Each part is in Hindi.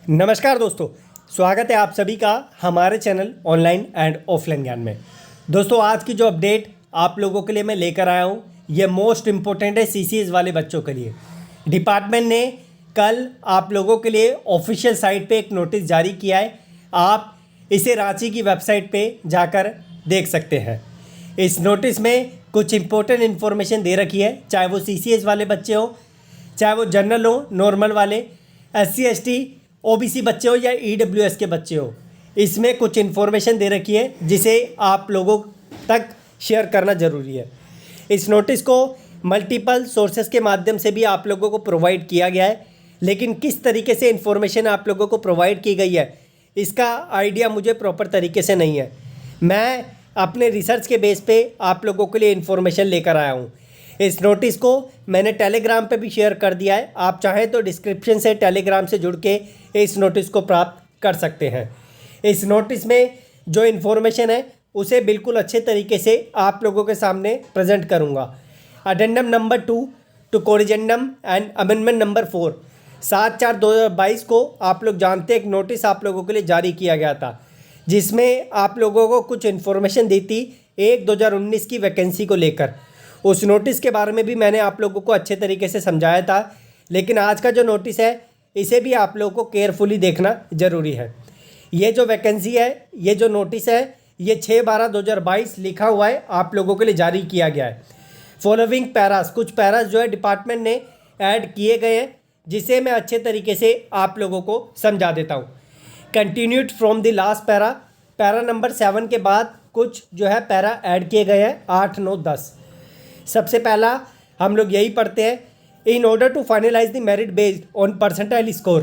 नमस्कार दोस्तों, स्वागत है आप सभी का हमारे चैनल ऑनलाइन एंड ऑफलाइन ज्ञान में। दोस्तों, आज की जो अपडेट आप लोगों के लिए मैं लेकर आया हूँ, ये मोस्ट इम्पोर्टेंट है सीसीएस वाले बच्चों के लिए। डिपार्टमेंट ने कल आप लोगों के लिए ऑफिशियल साइट पे एक नोटिस जारी किया है। आप इसे रांची की वेबसाइट पे जाकर देख सकते हैं। इस नोटिस में कुछ इम्पोर्टेंट इन्फॉर्मेशन दे रखी है, चाहे वो सीसीएस वाले बच्चे हो, चाहे वो जनरल हो, नॉर्मल वाले, SC ST OBC बच्चे हो या EWS के बच्चे हो। इसमें कुछ इन्फॉर्मेशन दे रखी है जिसे आप लोगों तक शेयर करना ज़रूरी है। इस नोटिस को मल्टीपल सोर्सेस के माध्यम से भी आप लोगों को प्रोवाइड किया गया है, लेकिन किस तरीके से इन्फॉर्मेशन आप लोगों को प्रोवाइड की गई है इसका आइडिया मुझे प्रॉपर तरीके से नहीं है। मैं अपने रिसर्च के बेस पे आप लोगों के लिए इन्फॉर्मेशन लेकर आया हूँ। इस नोटिस को मैंने टेलीग्राम पे भी शेयर कर दिया है। आप चाहें तो डिस्क्रिप्शन से टेलीग्राम से जुड़ के इस नोटिस को प्राप्त कर सकते हैं। इस नोटिस में जो इन्फॉर्मेशन है उसे बिल्कुल अच्छे तरीके से आप लोगों के सामने प्रेजेंट करूंगा। Addendum number 2 to corrigendum and amendment number 4 7/4/2022 को आप लोग जानते हैं एक नोटिस आप लोगों के लिए जारी किया गया था, जिसमें आप लोगों को कुछ इन्फॉर्मेशन दी थी 1/2019 की वैकेंसी को लेकर। उस नोटिस के बारे में भी मैंने आप लोगों को अच्छे तरीके से समझाया था, लेकिन आज का जो नोटिस है इसे भी आप लोगों को केयरफुली देखना ज़रूरी है। ये जो वैकेंसी है, ये जो नोटिस है, ये 6/12/2022 लिखा हुआ है, आप लोगों के लिए जारी किया गया है। फॉलोइंग पैरास, कुछ पैरास जो है डिपार्टमेंट ने ऐड किए गए हैं, जिसे मैं अच्छे तरीके से आप लोगों को समझा देता हूँ। Continued from the last para number 7 के बाद कुछ जो है पैरा ऐड किए गए हैं 8, 9, 10। सबसे पहला हम लोग यही पढ़ते हैं, in order to finalize the merit based on percentile score.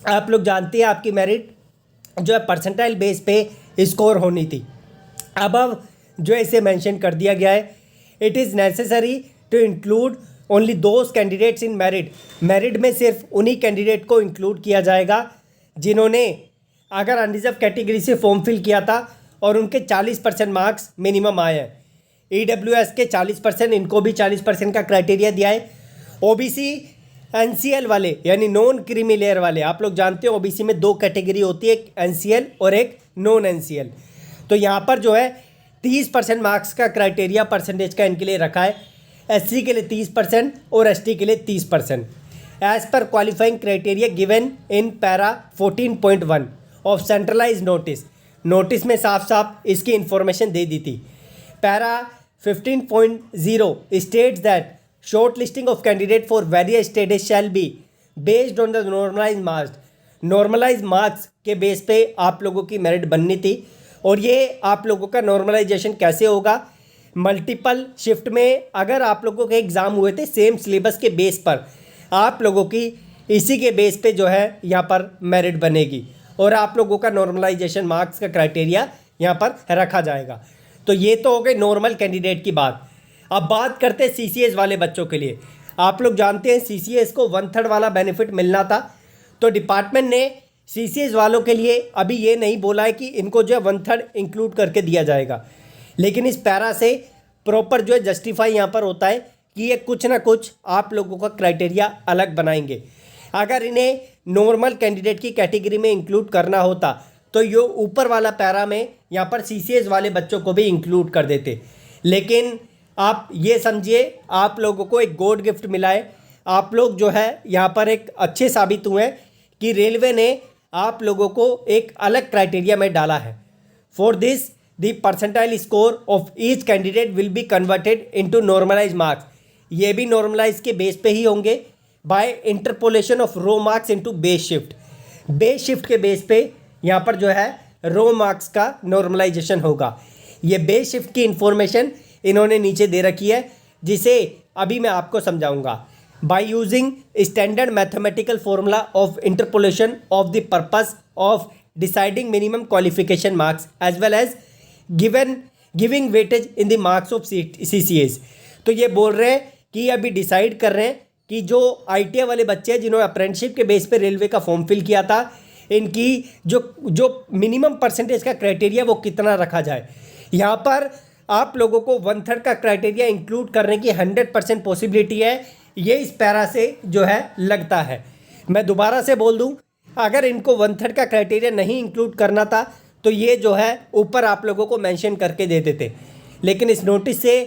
आप लोग जानते हैं आपकी मेरिट जो है परसेंटाइल बेस पे स्कोर होनी थी। अब जो इसे मेंशन कर दिया गया है, it is necessary to include only those candidates in merit. Merit में सिर्फ उन्हीं कैंडिडेट को इंक्लूड किया जाएगा जिन्होंने अगर अनरिजर्व कैटेगरी से फॉर्म फिल किया था और उनके 40% मार्क्स मिनिमम आए हैं। EWS के 40%, इनको भी 40% का क्राइटेरिया दिया है। OBC NCL वाले यानी नॉन क्रीमी लेयर वाले, आप लोग जानते हो OBC में 2 कैटेगरी होती है, एक NCL और एक नॉन NCL। तो यहाँ पर जो है 30% मार्क्स का क्राइटेरिया परसेंटेज का इनके लिए रखा है। SC के लिए 30% और ST के लिए 30%, एज पर qualifying criteria given in para 14.1 of centralize notice. Notice में साफ साफ इसकी इंफॉर्मेशन दे दी थी। Para 15.0 states that shortlisting of candidate for various stages shall be based on the normalized marks। Normalize marks के बेस पे आप लोगों की मेरिट बननी थी, और ये आप लोगों का नॉर्मलाइजेशन कैसे होगा? मल्टीपल शिफ्ट में अगर आप लोगों के एग्ज़ाम हुए थे सेम सिलेबस के बेस पर, आप लोगों की इसी के बेस पे जो है यहाँ पर मेरिट बनेगी, और आप लोगों का नॉर्मलाइजेशन मार्क्स का क्राइटेरिया यहाँ पर रखा जाएगा। तो ये तो हो गई नॉर्मल कैंडिडेट की बात। अब बात करते हैं CCS वाले बच्चों के लिए। आप लोग जानते हैं CCS को 1/3 वाला बेनिफिट मिलना था, तो डिपार्टमेंट ने CCS वालों के लिए अभी ये नहीं बोला है कि इनको जो है 1/3 इंक्लूड करके दिया जाएगा, लेकिन इस पैरा से प्रॉपर जो है जस्टिफाई यहाँ पर होता है कि ये कुछ ना कुछ आप लोगों का क्राइटेरिया अलग बनाएंगे। अगर इन्हें नॉर्मल कैंडिडेट की कैटेगरी में इंक्लूड करना होता तो ये ऊपर वाला पैरा में यहाँ पर CCS वाले बच्चों को भी इंक्लूड कर देते, लेकिन आप ये समझिए आप लोगों को एक गॉड गिफ्ट मिला है। आप लोग जो है यहाँ पर एक अच्छे साबित हुए हैं कि रेलवे ने आप लोगों को एक अलग क्राइटेरिया में डाला है। For this the percentile score of each candidate will be converted into normalize marks. ये भी नॉर्मलाइज के बेस पे ही होंगे by interpolation of raw marks into base shift. Base shift के बेस पे यहाँ पर जो है रो मार्क्स का नॉर्मलाइजेशन होगा। ये बेस शिफ्ट की इंफॉर्मेशन इन्होंने नीचे दे रखी है, जिसे अभी मैं आपको समझाऊंगा। By using standard mathematical formula of interpolation of the purpose of deciding minimum qualification marks as well as giving weightage in the marks of CCS। तो ये बोल रहे हैं कि अभी डिसाइड कर रहे हैं कि जो ITI वाले बच्चे हैं जिन्होंने अप्रेंटिसशिप के बेस पे रेलवे का फॉर्म फिल किया था, इनकी जो मिनिमम परसेंटेज का क्राइटेरिया वो कितना रखा जाए। यहाँ पर आप लोगों को 1/3 का क्राइटेरिया इंक्लूड करने की 100% पॉसिबिलिटी है। ये इस पैरा से जो है लगता है। मैं दोबारा से बोल दूँ, अगर इनको 1/3 का क्राइटेरिया नहीं इंक्लूड करना था तो ये जो है ऊपर आप लोगों को मेंशन करके दे देते, लेकिन इस नोटिस से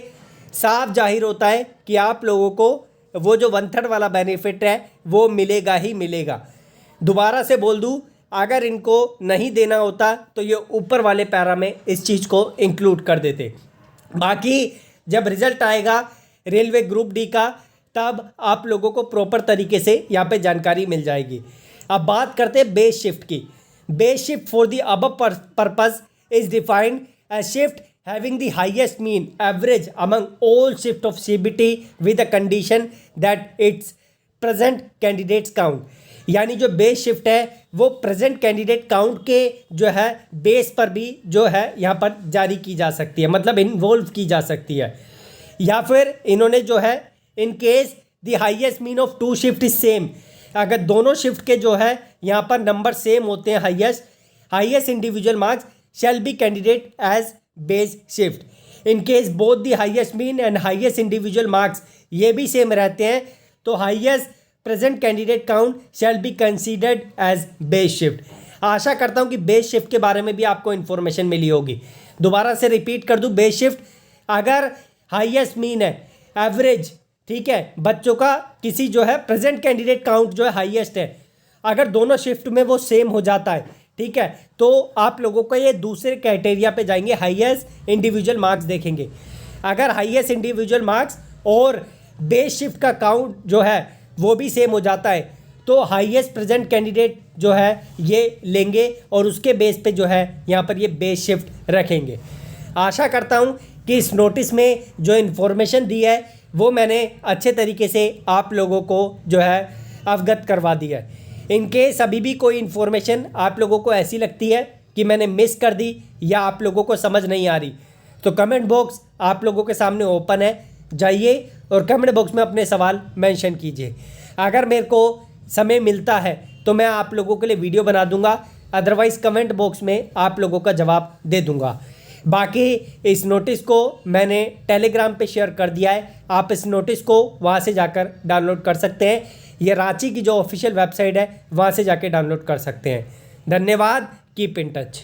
साफ जाहिर होता है कि आप लोगों को वो जो 1/3 वाला बेनिफिट है वो मिलेगा ही मिलेगा। दोबारा से बोल दूँ, अगर इनको नहीं देना होता तो ये ऊपर वाले पैरा में इस चीज़ को इंक्लूड कर देते। बाकी जब रिजल्ट आएगा रेलवे ग्रुप डी का तब आप लोगों को प्रॉपर तरीके से यहाँ पे जानकारी मिल जाएगी। अब बात करते हैं बेस शिफ्ट की। Base shift for the above purpose is defined as shift having the highest mean average among all shift of CBT with the condition that its present candidates count। यानी जो बेस शिफ्ट है वो प्रेजेंट कैंडिडेट काउंट के जो है बेस पर भी जो है यहाँ पर जारी की जा सकती है, मतलब इन्वॉल्व की जा सकती है। या फिर इन्होंने जो है in case the highest mean of two shift is same, अगर दोनों शिफ्ट के जो है यहाँ पर नंबर सेम होते हैं, highest individual marks shall be candidate as base shift. In case both the highest mean and highest individual marks ये भी सेम रहते हैं तो highest present candidate count shall be considered as base shift. आशा करता हूं कि बेस शिफ्ट के बारे में भी आपको इन्फॉर्मेशन मिली होगी। दोबारा से रिपीट कर दूं, बेस शिफ्ट अगर हाईएस्ट मीन है, एवरेज, ठीक है, बच्चों का किसी जो है प्रेजेंट कैंडिडेट काउंट जो है हाईएस्ट है, अगर दोनों शिफ्ट में वो सेम हो जाता है, ठीक है, तो आप लोगों को ये दूसरे क्राइटेरिया पे जाएंगे, हाईएस्ट इंडिविजुअल मार्क्स देखेंगे। अगर हाईएस्ट इंडिविजुअल मार्क्स और बेस शिफ्ट का काउंट जो है वो भी सेम हो जाता है तो हाईएस्ट प्रेजेंट कैंडिडेट जो है ये लेंगे और उसके बेस पे जो है यहाँ पर ये बेस शिफ्ट रखेंगे। आशा करता हूँ कि इस नोटिस में जो इन्फॉर्मेशन दी है वो मैंने अच्छे तरीके से आप लोगों को जो है अवगत करवा दिया है। इनकेस अभी भी कोई इन्फॉर्मेशन आप लोगों को ऐसी लगती है कि मैंने मिस कर दी या आप लोगों को समझ नहीं आ रही तो कमेंट बॉक्स आप लोगों के सामने ओपन है, जाइए और कमेंट बॉक्स में अपने सवाल मेंशन कीजिए। अगर मेरे को समय मिलता है तो मैं आप लोगों के लिए वीडियो बना दूंगा, अदरवाइज़ कमेंट बॉक्स में आप लोगों का जवाब दे दूंगा। बाकी इस नोटिस को मैंने टेलीग्राम पे शेयर कर दिया है, आप इस नोटिस को वहाँ से जाकर डाउनलोड कर सकते हैं। ये रांची की जो ऑफिशियल वेबसाइट है वहाँ से जाके डाउनलोड कर सकते हैं। धन्यवाद, कीप इन टच।